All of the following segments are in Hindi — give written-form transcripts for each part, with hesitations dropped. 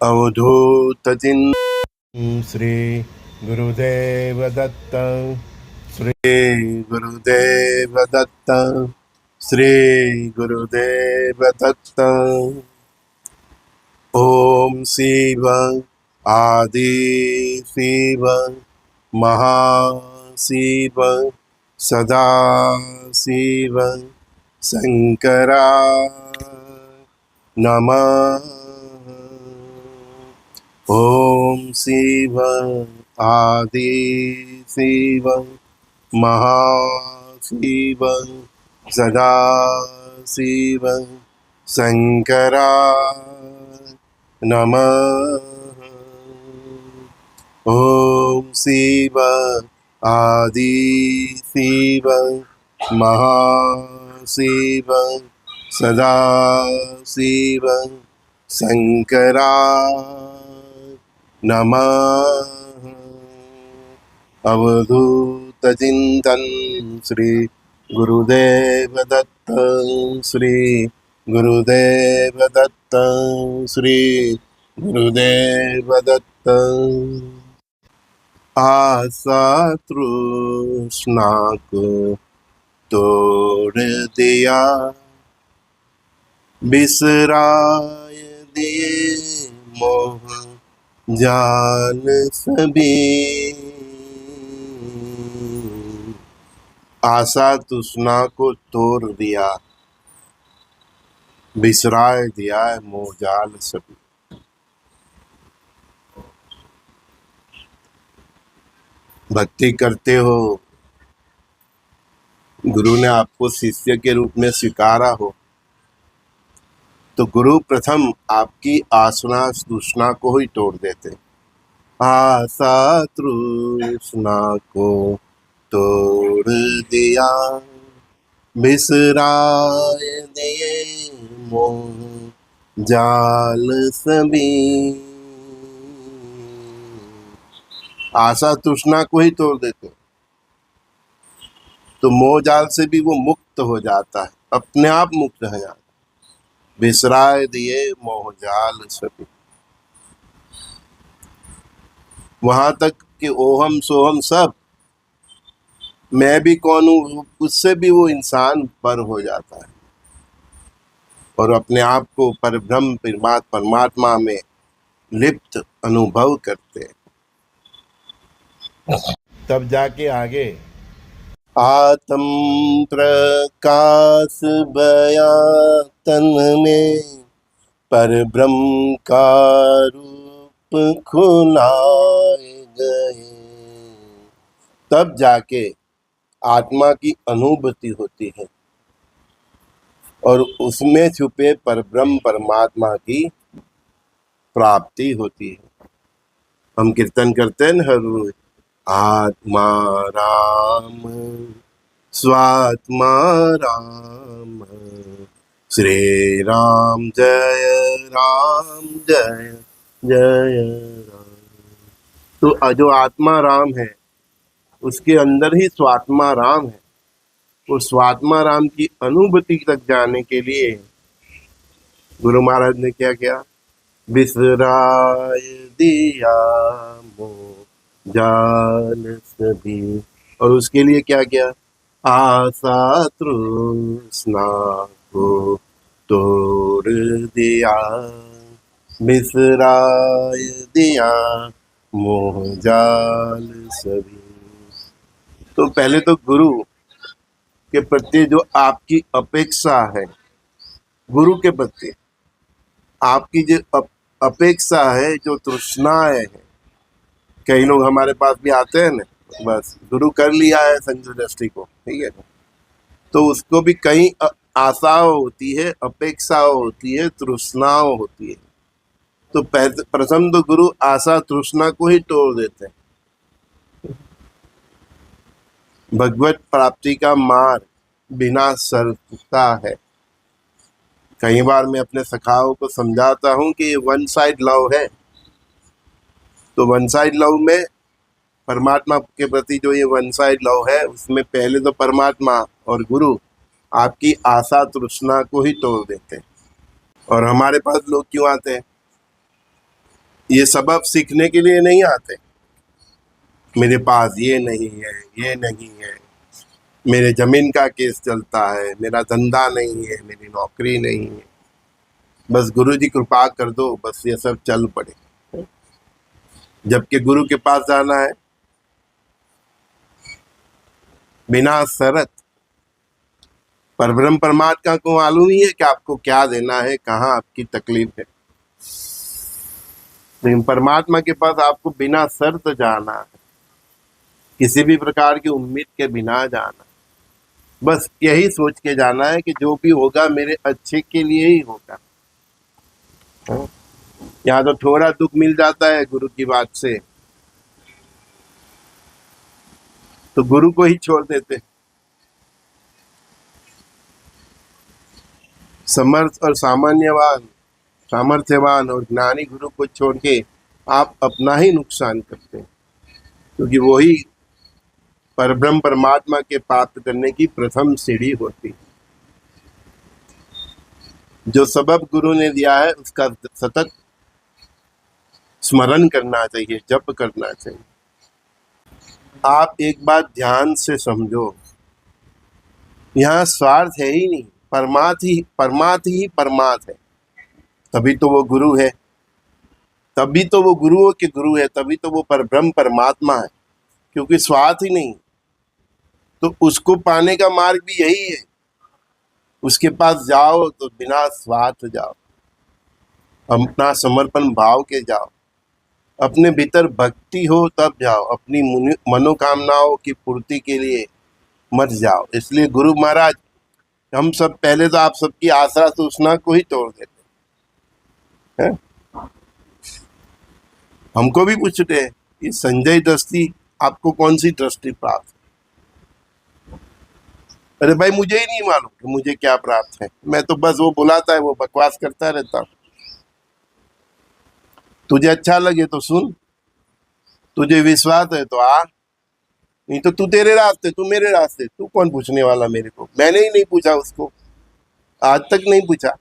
अवधूत श्री गुरुदेव दत्त, श्री गुरुदेव दत्त, श्री गुरुदेव दत्त। ओम शिव आदि शिव महाशिव सदा शिव शंकरा नमः। ओम शिव आदि शिव महाशिव सदा शिव शंकरा नमः। ओम शिव आदि शिव महाशिव सदा शिव शंकरा नमः। अवधूत चिंतन श्री गुरुदेव दत्त, श्री गुरुदेव दत्त, श्री गुरुदेव दत्त। आशा तृष्णा को तोड़ दिया, बिसराय दिए मोह जाल सभी। आशा तृष्णा को तोड़ दिया, बिसराय दिया मोह जाल सभी। भक्ति करते हो, गुरु ने आपको शिष्य के रूप में स्वीकारा हो, तो गुरु प्रथम आपकी आसना तृष्णा को ही तोड़ देते। आशा तृष्णा को तोड़ दिया, बिसराय दिए मोह जाल सभी। आशा तृष्णा को ही तोड़ देते तो मोह जाल से भी वो मुक्त हो जाता है, अपने आप मुक्त हो जाता है। बिसराय दिए मोह जाल सभी, वहां तक कि ओहम सोहम सब, मैं भी कौन हूं, उससे भी वो इंसान पर हो जाता है और अपने आप को परब्रह्म परमात्मा में लिप्त अनुभव करते हैं। तब जाके आगे आत्म प्रकाश बया तन में, परब्रह्म का रूप खुलाए गए। तब जाके आत्मा की अनुभूति होती है और उसमें छुपे परब्रह्म परमात्मा की प्राप्ति होती है। हम कीर्तन करते हैं ना हर रोज, आत्मा राम स्वात्मा राम, श्री राम जय जय राम। तो जो आत्मा राम है उसके अंदर ही स्वात्मा राम है। वो स्वात्मा राम की अनुभूति तक जाने के लिए गुरु महाराज ने क्या किया, बिसराय दिया मोह जाल सभी। और उसके लिए क्या किया, आशा तृष्णा को तोड़ दिया, बिसराय दिया मोह जाल सभी। तो पहले तो गुरु के प्रति जो आपकी अपेक्षा है, गुरु के प्रति आपकी जो अपेक्षा है, जो तृष्णाएं है, कई लोग हमारे पास भी आते हैं ना, बस गुरु कर लिया है संजय दृष्टि को, ठीक है, तो उसको भी कई आशाओं होती है, अपेक्षाओं होती है, तृष्णाओं होती है। तो प्रथम तो गुरु आशा तृष्णा को ही तोड़ देते हैं। भगवत प्राप्ति का मार्ग बिना शर्त है। कई बार मैं अपने सखाओं को समझाता हूँ कि ये वन साइड लव है। तो वन साइड लव में परमात्मा के प्रति जो ये वन साइड लव है, उसमें पहले तो परमात्मा और गुरु आपकी आशा तृष्णा को ही तोड़ देते हैं। और हमारे पास लोग क्यों आते हैं, ये सबब सीखने के लिए नहीं आते। मेरे पास ये नहीं है, ये नहीं है, मेरे जमीन का केस चलता है, मेरा धंधा नहीं है, मेरी नौकरी नहीं है, बस गुरु जी कृपा कर दो, बस ये सब चल पड़े। जबकि गुरु के पास जाना है बिना शर्त। परब्रह्म परमात्मा को मालूम ही है कि आपको क्या देना है, कहाँ आपकी तकलीफ है। लेकिन परमात्मा के पास आपको बिना शर्त जाना है, किसी भी प्रकार की उम्मीद के बिना जाना, बस यही सोच के जाना है कि जो भी होगा मेरे अच्छे के लिए ही होगा। यहाँ तो थोड़ा दुख मिल जाता है गुरु की बात से तो गुरु को ही छोड़ देते। समर्थ और सामर्थ्यवान और ज्ञानी गुरु को छोड़ के आप अपना ही नुकसान करते हैं, क्योंकि वही परब्रह्म परमात्मा के प्राप्त करने की प्रथम सीढ़ी होती है। जो सबब गुरु ने दिया है उसका सतत स्मरण करना चाहिए, जप करना चाहिए। आप एक बात ध्यान से समझो, यहाँ स्वार्थ है ही नहीं, परमार्थ है। तभी तो वो गुरु है, तभी तो वो गुरुओं के गुरु है, तभी तो वो परब्रह्म परमात्मा है, क्योंकि स्वार्थ ही नहीं। तो उसको पाने का मार्ग भी यही है, उसके पास जाओ तो बिना स्वार्थ जाओ, अपना समर्पण भाव के जाओ, अपने भीतर भक्ति हो तब जाओ, अपनी मनोकामनाओं की पूर्ति के लिए मत जाओ। इसलिए गुरु महाराज हम सब पहले तो आप सबकी आशा सूचना को ही तोड़ देते हैं। हमको भी पूछते हैं कि संजय दृष्टि आपको कौन सी दृष्टि प्राप्त है? अरे भाई मुझे ही नहीं मालूम कि मुझे क्या प्राप्त है, मैं तो बस वो बुलाता है वो बकवास करता रहता हूँ। तुझे अच्छा लगे तो सुन, तुझे विश्वास है तो आ, नहीं तो तू तेरे रास्ते, तू मेरे रास्ते। तू कौन पूछने वाला मेरे को? मैंने ही नहीं पूछा उसको, आज तक नहीं पूछा।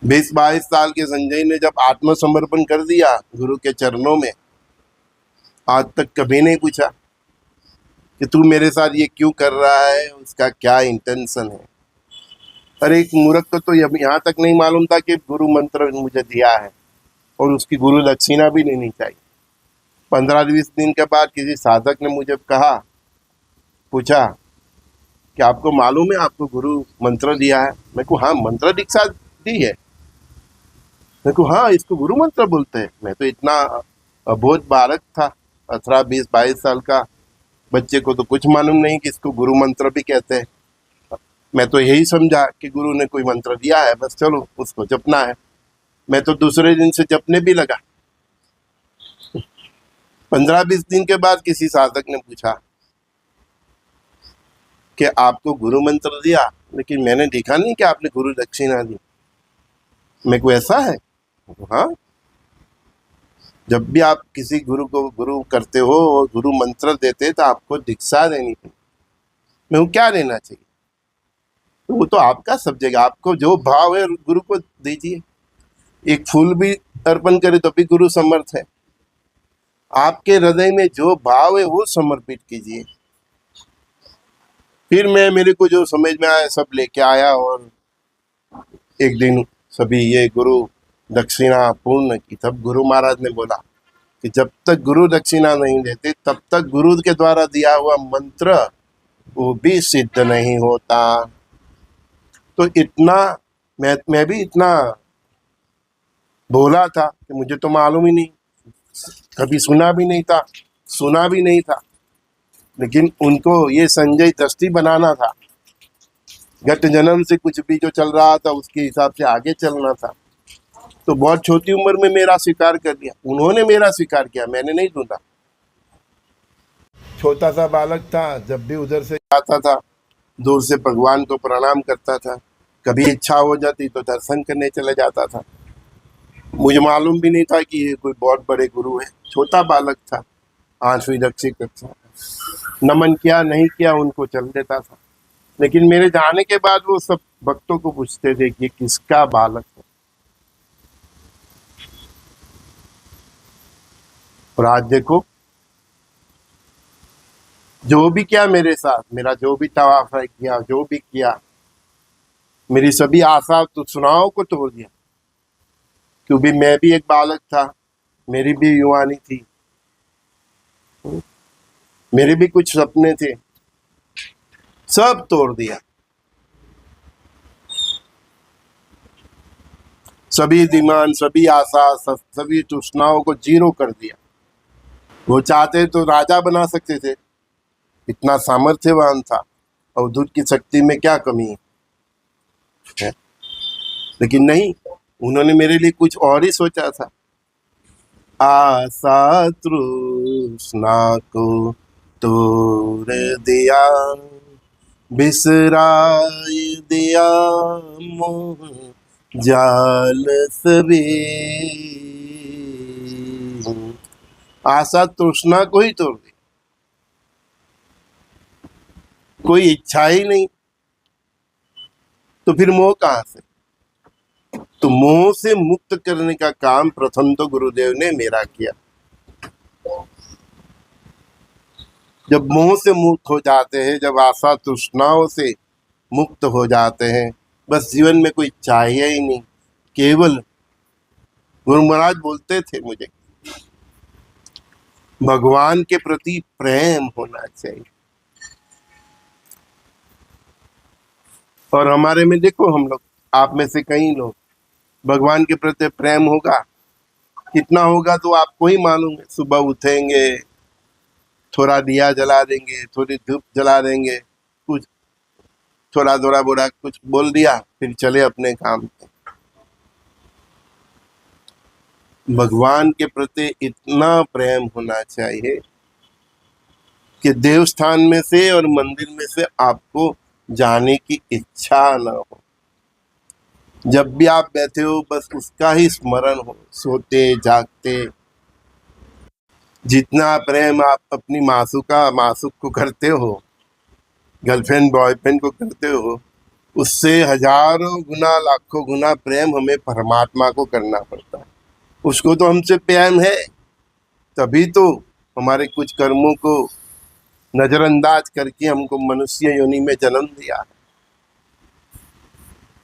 20-22 साल के संजय ने जब आत्मसमर्पण कर दिया गुरु के चरणों में, आज तक कभी नहीं पूछा कि तू मेरे साथ ये क्यों कर रहा है, उसका क्या इंटेंशन है। अरे एक मूर्ख को तो यहाँ तक नहीं मालूम था कि गुरु मंत्र मुझे दिया है और उसकी गुरु दक्षिणा भी लेनी चाहिए। 15-20 दिन के बाद किसी साधक ने मुझे पूछा कि आपको मालूम है आपको गुरु मंत्र दिया है? मैं को हाँ, मंत्र दीक्षा दी है। मैं को हाँ, इसको गुरु मंत्र बोलते हैं। मैं तो इतना अबोध बालक था, 18-20-22 साल का बच्चे को तो कुछ मालूम नहीं कि इसको गुरु मंत्र भी कहते हैं। मैं तो यही समझा कि गुरु ने कोई मंत्र दिया है, बस चलो उसको जपना है। मैं तो दूसरे दिन से जपने भी लगा। 15-20 दिन के बाद किसी साधक ने पूछा कि आपको गुरु मंत्र दिया, लेकिन मैंने देखा नहीं कि आपने गुरु दक्षिणा दी। मेरे को ऐसा है? हाँ, जब भी आप किसी गुरु को गुरु करते हो और गुरु मंत्र देते तो आपको दीक्षा देनी चाहिए। मैं क्या देना चाहिए? तो वो तो आपका सब्जेक्ट, आपको जो भाव है गुरु को दीजिए। एक फूल भी अर्पण करे तो भी गुरु समर्थ है। आपके हृदय में जो भाव है वो समर्पित कीजिए। फिर मेरे को जो समझ में आया सब लेके आया और एक दिन सभी ये गुरु दक्षिणा पूर्ण की। तब गुरु महाराज ने बोला कि जब तक गुरु दक्षिणा नहीं देते तब तक गुरु के द्वारा दिया हुआ मंत्र वो भी सिद्ध नहीं होता। तो इतना मैं भी इतना भोला था कि मुझे तो मालूम ही नहीं, कभी सुना भी नहीं था। लेकिन उनको ये संजय दृष्टि बनाना था। गत जन्म से कुछ भी जो चल रहा था उसके हिसाब से आगे चलना था। तो बहुत छोटी उम्र में मेरा स्वीकार कर लिया, उन्होंने मेरा स्वीकार किया, मैंने नहीं ढूंढा। छोटा सा बालक था, जब भी उधर से आता था दूर से भगवान को प्रणाम करता था। कभी इच्छा हो जाती तो दर्शन करने चले जाता था। मुझे मालूम भी नहीं था कि ये कोई बहुत बड़े गुरु है। छोटा बालक था, 8वीं 10वीं कक्षा। नमन किया नहीं किया उनको चल देता था। लेकिन मेरे जाने के बाद वो सब भक्तों को पूछते थे कि किसका बालक है। और आज देखो जो भी किया मेरे साथ, मेरा जो भी तवाफ किया, जो भी किया, मेरी सभी आशा तृष्णाओं को तोड़ दिया। क्योंकि मैं भी एक बालक था, मेरी भी युवानी थी, मेरे भी कुछ सपने थे, सब तोड़ दिया। सभी डिमांड, सभी आशा, सभी तृष्णाओं को जीरो कर दिया। वो चाहते तो राजा बना सकते थे, इतना सामर्थ्यवान था, अवधूत की शक्ति में क्या कमी है। लेकिन नहीं, उन्होंने मेरे लिए कुछ और ही सोचा था। आशा तृष्णा को तोड़ दिया, बिसराय दिया मोह जाल सभी। आशा तृष्णा को ही तोड़ दी, कोई इच्छा ही नहीं, तो फिर मोह कहां से। तो मोह से मुक्त करने का काम प्रथम तो गुरुदेव ने मेरा किया। जब मोह से मुक्त हो जाते हैं, जब आशा तृष्णाओं से मुक्त हो जाते हैं, बस जीवन में कोई चाहिए ही नहीं। केवल गुरु महाराज बोलते थे मुझे, भगवान के प्रति प्रेम होना चाहिए। और हमारे में देखो, हम लोग, आप में से कई लोग, भगवान के प्रति प्रेम होगा, कितना होगा तो आपको ही मालूम है। सुबह उठेंगे, थोड़ा दिया जला देंगे, थोड़ी धूप जला देंगे, कुछ थोड़ा थोड़ा बोरा कुछ बोल दिया, फिर चले अपने काम पे। भगवान के प्रति इतना प्रेम होना चाहिए कि देवस्थान में से और मंदिर में से आपको जाने की इच्छा न हो। जब भी आप बैठे हो, बस उसका ही स्मरण हो, सोते जागते। जितना प्रेम आप अपनी मासूक को करते हो, गर्लफ्रेंड बॉयफ्रेंड को करते हो, उससे हजारों गुना लाखों गुना प्रेम हमें परमात्मा को करना पड़ता है। उसको तो हमसे प्रेम है, तभी तो हमारे कुछ कर्मों को नजरअंदाज करके हमको मनुष्य योनि में जन्म दिया,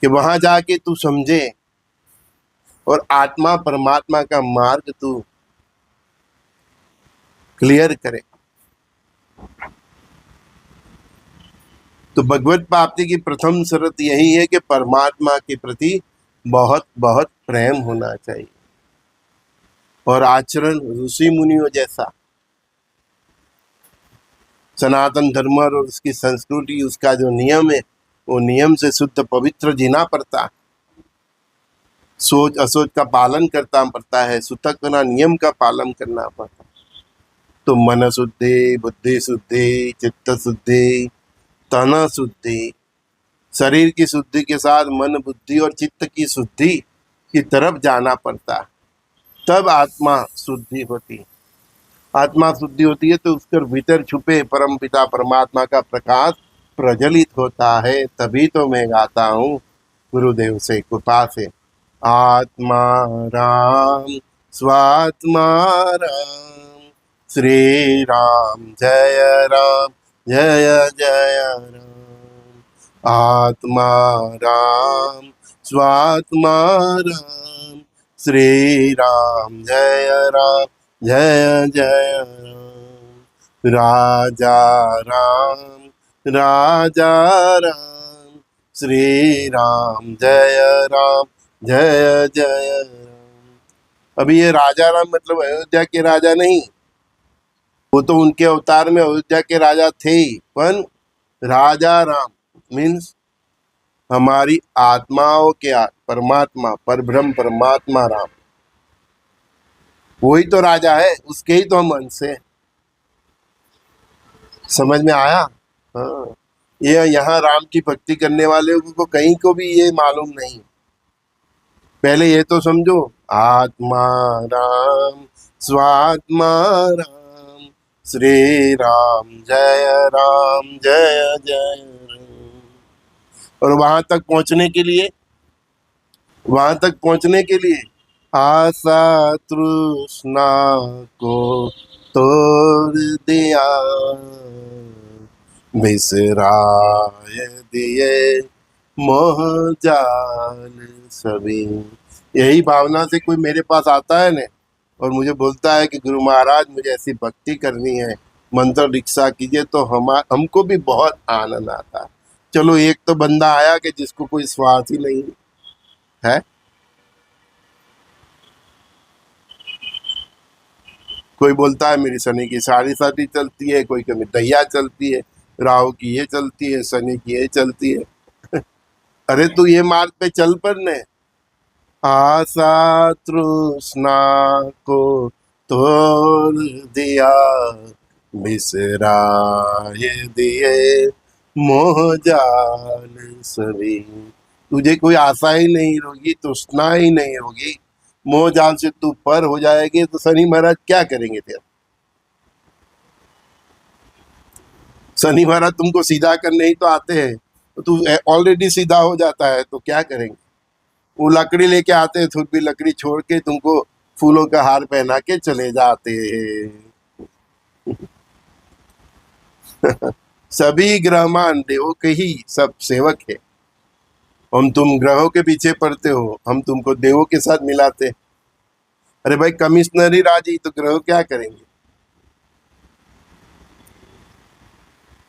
कि वहां जाके तू समझे और आत्मा परमात्मा का मार्ग तू क्लियर करे। तो भगवत प्राप्ति की प्रथम शर्त यही है कि परमात्मा के प्रति बहुत बहुत प्रेम होना चाहिए, और आचरण ऋषि मुनियों जैसा। सनातन धर्म और उसकी संस्कृति, उसका जो नियम है, वो नियम से शुद्ध पवित्र जीना पड़ता, सोच असोच का पालन करता पड़ता है, सुतकना नियम का पालन करना पड़ता। तो मन शुद्धि, बुद्धि शुद्धि, चित्त शुद्धि, तन शुद्धि, शरीर की शुद्धि के साथ मन बुद्धि और चित्त की शुद्धि की तरफ जाना पड़ता, तब आत्मा शुद्धि होती। आत्मा शुद्धि होती है तो उसके भीतर छुपे परम पिता परमात्मा का प्रकाश प्रज्वलित होता है। तभी तो मैं गाता हूँ गुरुदेव से कृपा से, आत्मा राम स्वात्मा राम, श्री राम जय राम जय जय राम। आत्मा राम स्वात्मा राम, श्री राम जय राम जय जय राम। राजा राम, श्री राम जय जय राम। अभी ये राजा राम मतलब अयोध्या के राजा नहीं, वो तो उनके अवतार में अयोध्या के राजा थे ही, पर राजा राम मीन्स हमारी आत्माओं के परमात्मा परब्रह्म परमात्मा राम, वही तो राजा है, उसके ही तो हम अंश हैं। समझ में आया? हाँ, ये यहाँ राम की भक्ति करने वाले को कहीं को भी ये मालूम नहीं। पहले ये तो समझो, आत्मा राम स्वात्मा राम, श्री राम जय जय राम। और वहां तक पहुंचने के लिए आशा तृष्णा को तोड़ दिया, बिसराय दिए मोह जाल सभी। यही भावना से कोई मेरे पास आता है ने और मुझे बोलता है कि गुरु महाराज मुझे ऐसी भक्ति करनी है, मंत्र दीक्षा कीजिए, तो हमको भी बहुत आनंद आता है। चलो एक तो बंदा आया कि जिसको कोई स्वार्थ ही नहीं है। कोई बोलता है मेरी शनि की साढ़े साथी चलती है, कोई कभी दैया चलती है, राहु की ये चलती है, शनि की ये चलती है। अरे तू ये मार्ग पे चल पड़ने। आशा तृष्णा को तोड़ दिया, बिसराए दिए मोह जाल सभी। तुझे कोई आशा ही नहीं होगी, तृष्णा ही नहीं होगी, मोह जाल से तू पर हो जाएगी, तो शनि महाराज क्या करेंगे तेरा? शनि महाराज तुमको सीधा करने ही तो आते हैं, तो तू ऑलरेडी सीधा हो जाता है, तो क्या करेंगे? वो लकड़ी लेके आते हैं, फिर भी लकड़ी छोड़ के तुमको फूलों का हार पहना के चले जाते हैं। सभी ग्रहमान देवों के ही सब सेवक है। हम तुम ग्रहों के पीछे पड़ते हो, हम तुमको देवों के साथ मिलाते। अरे भाई कमिश्नर ही राजी तो ग्रह क्या करेंगे?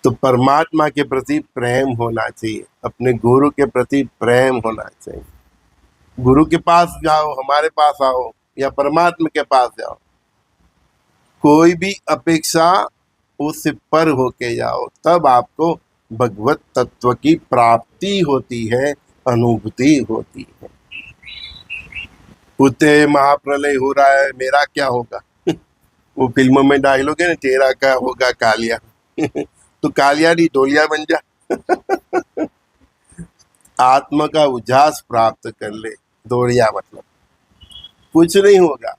तो परमात्मा के प्रति प्रेम होना चाहिए, अपने गुरु के प्रति प्रेम होना चाहिए। गुरु के पास जाओ, हमारे पास आओ, या परमात्मा के पास जाओ, कोई भी अपेक्षा उससे पर होके जाओ, तब आपको भगवत तत्व की प्राप्ति होती है, अनुभूति होती है। उते महाप्रलय हो रहा है, मेरा क्या होगा? वो फिल्मों में डायलॉग है ना, तेरा क्या होगा कालिया। तो कालिया नहीं, डोलिया बन जा। आत्मा का उजास प्राप्त कर ले, दौड़िया मतलब कुछ नहीं होगा।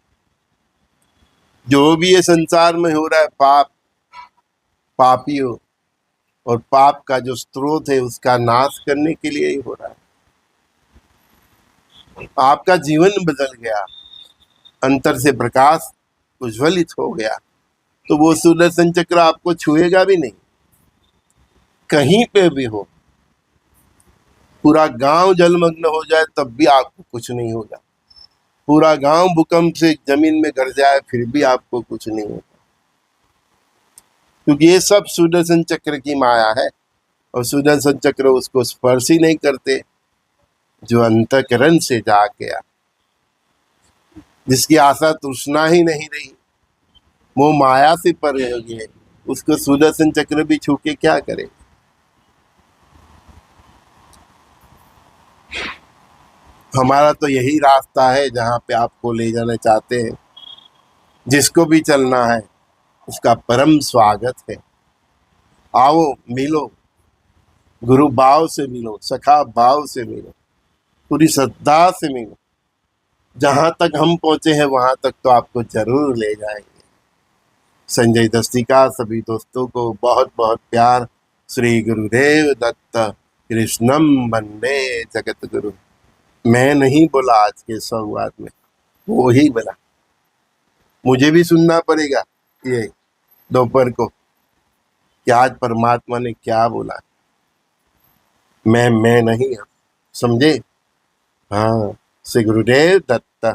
जो भी ये संसार में हो रहा है पाप, पापियों और पाप का जो स्रोत है उसका नाश करने के लिए ही हो रहा है। आपका जीवन बदल गया, अंतर से प्रकाश उज्ज्वलित हो गया, तो वो सुदर्शन चक्र आपको छुएगा भी नहीं। कहीं पे भी हो, पूरा गांव जलमग्न हो जाए तब भी आपको कुछ नहीं होगा। पूरा गांव भूकंप से जमीन में गिर जाए फिर भी आपको कुछ नहीं होगा, क्योंकि ये सब सुदर्शन चक्र की माया है। और सुदर्शन चक्र उसको स्पर्श ही नहीं करते जो अंतःकरण से जाग गया, जिसकी आशा तृष्णा ही नहीं रही, वो माया से परे हो गए, उसको सुदर्शन चक्र भी छू के क्या करे? हमारा तो यही रास्ता है जहाँ पे आपको ले जाना चाहते हैं। जिसको भी चलना है उसका परम स्वागत है। आओ मिलो, गुरु भाव से मिलो, सखा भाव से मिलो, पूरी श्रद्धा से मिलो। जहां तक हम पहुंचे हैं वहां तक तो आपको जरूर ले जाएंगे। संजय दस्ती का सभी दोस्तों को बहुत बहुत प्यार। श्री गुरुदेव दत्त, कृष्णम वंदे जगत गुरु। मैं नहीं बोला आज के संवाद में, वो ही बोला। मुझे भी सुनना पड़ेगा ये दोपहर को कि आज परमात्मा ने क्या बोला। मैं नहीं हूं, समझे? हाँ, श्री गुरुदेव दत्त।